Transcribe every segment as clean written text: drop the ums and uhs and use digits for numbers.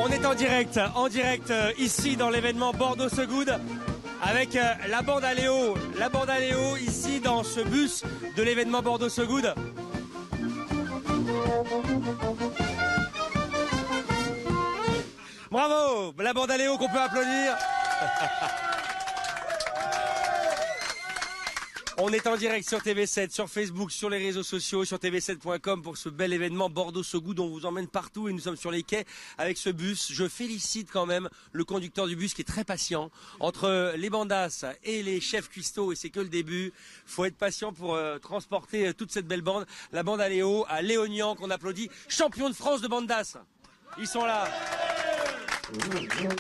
On est en direct ici dans l'événement Bordeaux-So Good avec la bande à Léo ici dans ce bus de l'événement Bordeaux-So Good. Bravo, la bande à Léo qu'on peut applaudir. On est en direct sur TV7, sur Facebook, sur les réseaux sociaux, sur tv7.com pour ce bel événement Bordeaux-So Good. On vous emmène partout et nous sommes sur les quais avec ce bus. Je félicite quand même le conducteur du bus qui est très patient. Entre les bandas et les chefs cuistots, et c'est que le début, faut être patient pour transporter toute cette belle bande. La bande à Léo, à Léognan qu'on applaudit, champion de France de bandas. Ils sont là.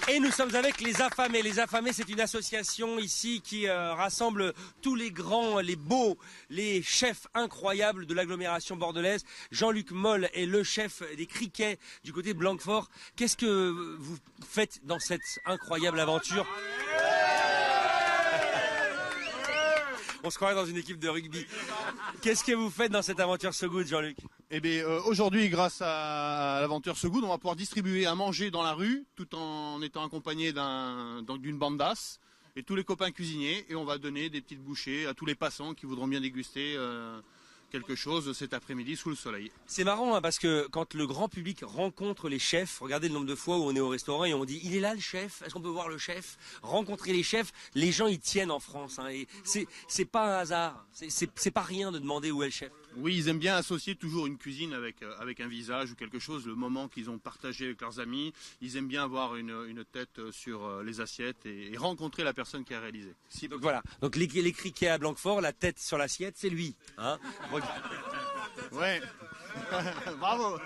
Et nous sommes avec les Affamés. Les Affamés, c'est une association ici qui rassemble tous les grands, les beaux, les chefs incroyables de l'agglomération bordelaise. Jean-Luc Moll est le chef des criquets du côté de Blanquefort. Qu'est-ce que vous faites dans cette incroyable aventure ? On se croirait dans une équipe de rugby. Qu'est-ce que vous faites dans cette aventure So Good, Jean-Luc ? Eh bien, aujourd'hui, grâce à l'aventure So Good, on va pouvoir distribuer à manger dans la rue, tout en étant accompagné d'une bandasse et tous les copains cuisiniers. Et on va donner des petites bouchées à tous les passants qui voudront bien déguster quelque chose cet après-midi sous le soleil. C'est marrant hein, parce que quand le grand public rencontre les chefs, regardez le nombre de fois où on est au restaurant et on dit il est là le chef, est-ce qu'on peut voir le chef ? Rencontrer les chefs, les gens y tiennent en France hein, et c'est pas un hasard, c'est pas rien de demander où est le chef. Oui, ils aiment bien associer toujours une cuisine avec un visage ou quelque chose, le moment qu'ils ont partagé avec leurs amis. Ils aiment bien avoir une tête sur les assiettes et rencontrer la personne qui a réalisé. Donc voilà, donc les criquets à Blanquefort, la tête sur l'assiette, c'est lui. Hein. Ouais, bravo.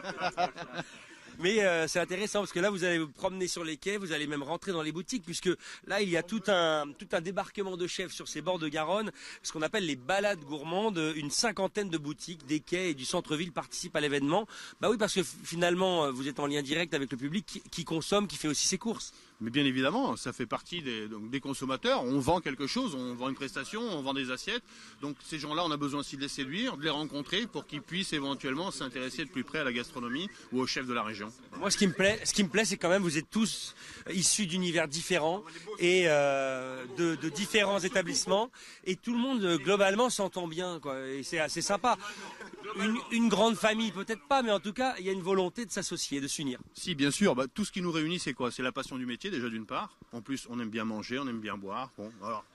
Mais c'est intéressant parce que là vous allez vous promener sur les quais, vous allez même rentrer dans les boutiques puisque là il y a tout un débarquement de chefs sur ces bords de Garonne, ce qu'on appelle les balades gourmandes, une cinquantaine de boutiques des quais et du centre-ville participent à l'événement. Bah oui parce que finalement vous êtes en lien direct avec le public qui consomme, qui fait aussi ses courses. Mais bien évidemment, ça fait partie des consommateurs. On vend quelque chose, on vend une prestation, on vend des assiettes. Donc ces gens-là, on a besoin aussi de les séduire, de les rencontrer pour qu'ils puissent éventuellement s'intéresser de plus près à la gastronomie ou aux chefs de la région. Moi, ce qui me plaît, c'est quand même vous êtes tous issus d'univers différents et de différents établissements et tout le monde globalement s'entend bien, quoi. Et c'est assez sympa. Une grande famille, peut-être pas, mais en tout cas, il y a une volonté de s'associer, de s'unir. Si, bien sûr. Bah, tout ce qui nous réunit, c'est quoi ? C'est la passion du métier, déjà d'une part. En plus, on aime bien manger, on aime bien boire. Bon, alors,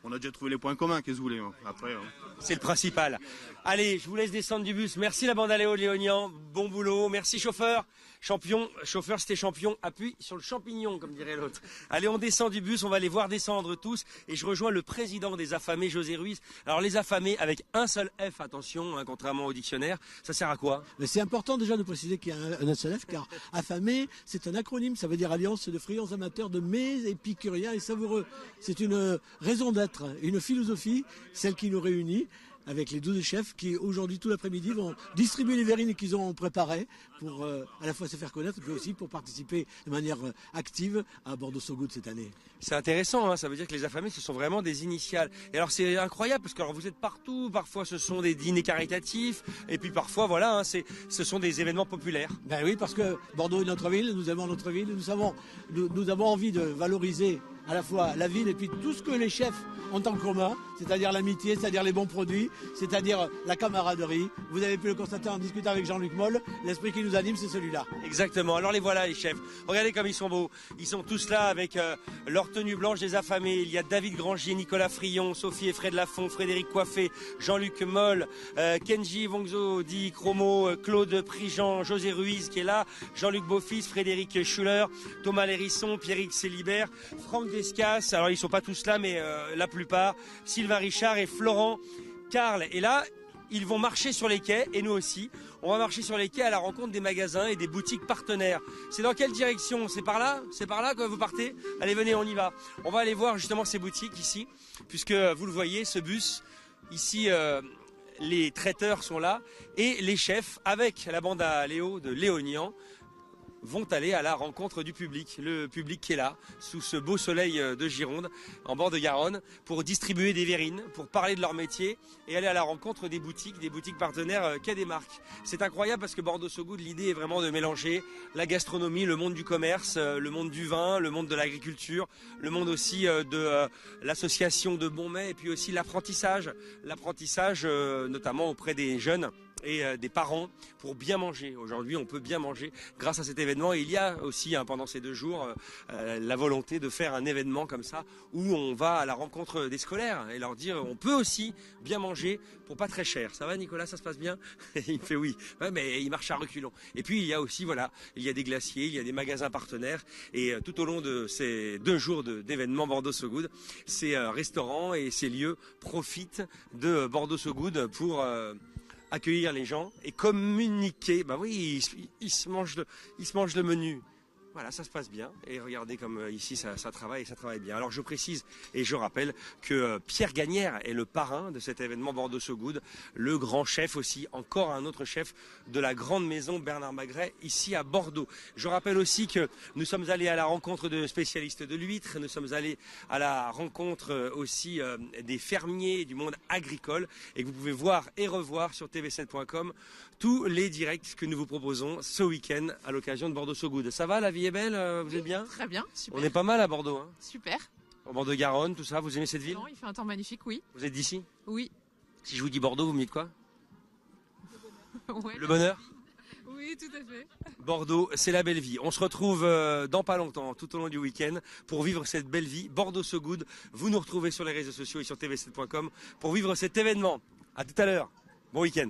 on a déjà trouvé les points communs, qu'est-ce que vous voulez hein. Après, c'est le principal. Allez, je vous laisse descendre du bus. Merci la bande à Léo de Léognan. Bon boulot. Merci chauffeur. Chauffeur, c'était champion. Appuie sur le champignon, comme dirait l'autre. Allez, on descend du bus. On va les voir descendre tous. Et je rejoins le président des Affamés, José Ruiz. Alors, les Affamés, avec un seul F, attention, hein, contrairement au dictionnaire, ça sert à quoi ? Mais c'est important déjà de préciser qu'il y a un seul F, car Affamé, c'est un acronyme. Ça veut dire Alliance de friands amateurs de mets épicuriens et savoureux. C'est une raison d'être, une philosophie, celle qui nous réunit, avec les 12 chefs qui aujourd'hui tout l'après-midi vont distribuer les verrines qu'ils ont préparées pour à la fois se faire connaître mais aussi pour participer de manière active à Bordeaux-So Good cette année. C'est intéressant, hein, ça veut dire que les Affamés ce sont vraiment des initiales. Et alors c'est incroyable parce que alors, vous êtes partout, parfois ce sont des dîners caritatifs et puis parfois voilà, hein, ce sont des événements populaires. Ben oui, parce que Bordeaux est notre ville, nous aimons notre ville, nous avons envie de valoriser à la fois la ville et puis tout ce que les chefs ont en commun, c'est-à-dire l'amitié, c'est-à-dire les bons produits, c'est-à-dire la camaraderie. Vous avez pu le constater en discutant avec Jean-Luc Moll, l'esprit qui nous anime, c'est celui-là. Exactement, alors les voilà les chefs. Regardez comme ils sont beaux. Ils sont tous là avec leur tenue blanche des Affamés. Il y a David Grangier, Nicolas Frion, Sophie et Fred Lafont, Frédéric Coiffé, Jean-Luc Moll, Kenji Vongzo, Di Chromo, Claude Prigent, José Ruiz qui est là, Jean-Luc Beaufils, Frédéric Schuller, Thomas Lérisson, Pierrick Célibert, Franck Descas. Alors ils sont pas tous là mais la plupart, Sylvain Richard et Florent Carl. Et là, ils vont marcher sur les quais, et nous aussi. On va marcher sur les quais à la rencontre des magasins et des boutiques partenaires. C'est dans quelle direction ? C'est par là ? C'est par là que vous partez ? Allez, venez, on y va. On va aller voir justement ces boutiques ici, puisque vous le voyez, ce bus, ici, les traiteurs sont là, et les chefs, avec la bande à Léo de Léognan. vont aller à la rencontre du public. Le public qui est là, sous ce beau soleil de Gironde, en bord de Garonne, pour distribuer des verrines, pour parler de leur métier et aller à la rencontre des boutiques partenaires quai des Marques. C'est incroyable parce que Bordeaux So Good, l'idée est vraiment de mélanger la gastronomie, le monde du commerce, le monde du vin, le monde de l'agriculture, le monde aussi de l'association de bons mets et puis aussi l'apprentissage notamment auprès des jeunes et des parents pour bien manger. Aujourd'hui, on peut bien manger grâce à cet événement. Et il y a aussi, pendant ces 2 jours, la volonté de faire un événement comme ça où on va à la rencontre des scolaires et leur dire on peut aussi bien manger pour pas très cher. Ça va, Nicolas, ça se passe bien? Il me fait oui. Ouais, mais il marche à reculons. Et puis, il y a aussi, voilà, il y a des glaciers, il y a des magasins partenaires. Et tout au long de ces 2 jours d'événements Bordeaux So Good, ces restaurants et ces lieux profitent de Bordeaux So Good pour accueillir les gens et communiquer. Bah oui, ils se mangent le menu. Voilà, ça se passe bien. Et regardez comme ici, ça travaille et ça travaille bien. Alors je précise et je rappelle que Pierre Gagnère est le parrain de cet événement Bordeaux So Good, le grand chef aussi, encore un autre chef de la grande maison Bernard Magret, ici à Bordeaux. Je rappelle aussi que nous sommes allés à la rencontre de spécialistes de l'huître, nous sommes allés à la rencontre aussi des fermiers du monde agricole et que vous pouvez voir et revoir sur tv7.com tous les directs que nous vous proposons ce week-end à l'occasion de Bordeaux So Good. Ça va, la vie est belle, vous êtes bien? Très bien, super. On est pas mal à Bordeaux. Hein. Super. Au bord de Garonne, tout ça, vous aimez cette ville? Non, il fait un temps magnifique, oui. Vous êtes d'ici? Oui. Si je vous dis Bordeaux, vous me dites quoi? Ouais. Le bonheur? Oui, tout à fait. Bordeaux, c'est la belle vie. On se retrouve dans pas longtemps, tout au long du week-end, pour vivre cette belle vie. Bordeaux So Good, vous nous retrouvez sur les réseaux sociaux et sur tv7.com pour vivre cet événement. À tout à l'heure. Bon week-end.